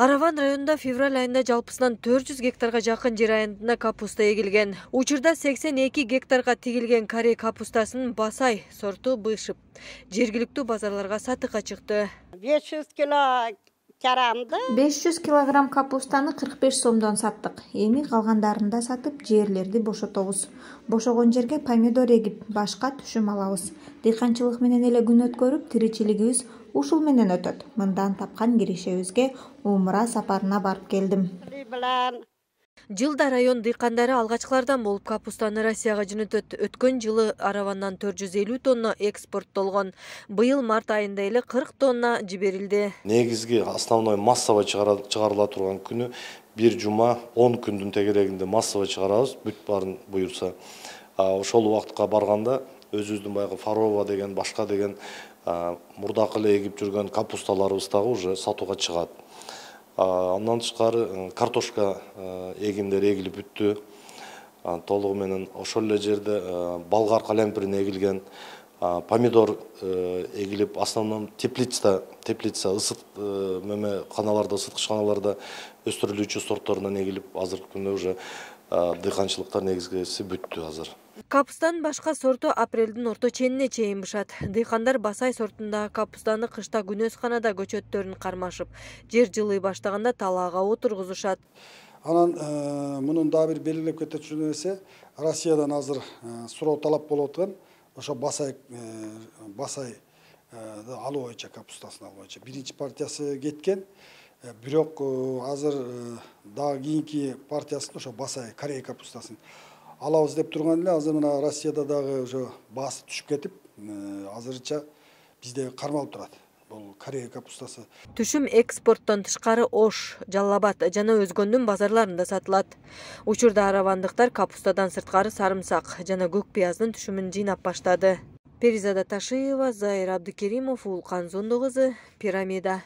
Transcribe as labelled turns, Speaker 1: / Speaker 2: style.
Speaker 1: Араван районунда февраль айында жалпысынан 400 гектарга жакын жер аянтында капуста эгилген. Учурда 82 гектарга тигилген Корей капустасынын Басай сорту бышып, жергиликтүү базарларга сатыкка чыкты.
Speaker 2: 500 кило карамды.
Speaker 3: 500 килограмм капустаны 45 сомдон саттык. Эми калгандарын да сатып, жерлерди бошотобуз. Бошогон жерге помидор эгип, башка түшүм алабыз. Дыйканчылык менен эле күн өткөрүп, тиричилигибиз ушул менен өтөт. Мындан тапкан киришебизге умра сапарына барып келдим.
Speaker 1: Жылда район дыйкандары алгачкылардан болуп капустаны Россияга жөнөтөт. Өткөн жылы Аравандан 450 тонна экспорттолгон. Быйыл март айында эле 40 тонна жиберилди.
Speaker 4: Негизги основной массово чыгарыла турган күнү бир жума 10 күндүн тегерегинде массово чыгарабыз, бүт барын буюрса. Ошол убакытка барганда өзүбүздүн баягы Фарова деген, башка деген мурдакы эле эгип жүргөн капусталарыбыз дагы уже сатууга чыгат. Андан тышкары картошка эгиндери эгилип бүттү. Толугу менен ошол эле жерде болгар калемпирин эгилген, помидор эгилип, основном теплица ысыт каналарда, ысыткычканаларда өстүрүлүүчү сортторунан эгилип, азыркы күндө уже дыйканчылыктар негизгиси бүттү азыр.
Speaker 1: Капустанын башка сорту апрелдин орто ченине чейин бышат. Дыйкандар Басай сортундагы капустаны кышта күнөсканада көчөттөрүн кармашып, жер жылый баштаганда талаага отургузушат.
Speaker 5: Анан мунун дагы бир белгилеп кетчү нерсе, Россиядан азыр суроо талап болуп аткан, ошо Басай алуу боюнча, капустасын алуу боюнча. Биринчи партиясы кеткен, бирок азыр дагы кийинки партиясын ошо Басай Корей капустасын алабыз деп турган эле. Азыр мына Россияда дагы уже баасы түшүп кетип, азырча бизде кармалып турат. Бул Корей капустасы.
Speaker 1: Түшүм экспорттон тышкары Ош, Жалал Абад жана өзгөндүн базарларында сатылат. Учурда аравандыктар капустадан сырткары сарымсак жана көк пияздын түшүмүн жыйнап баштады. Перизада Ташиева, Зайыр Абдыкеримов, Улкан Зондо кызы, Пирамида.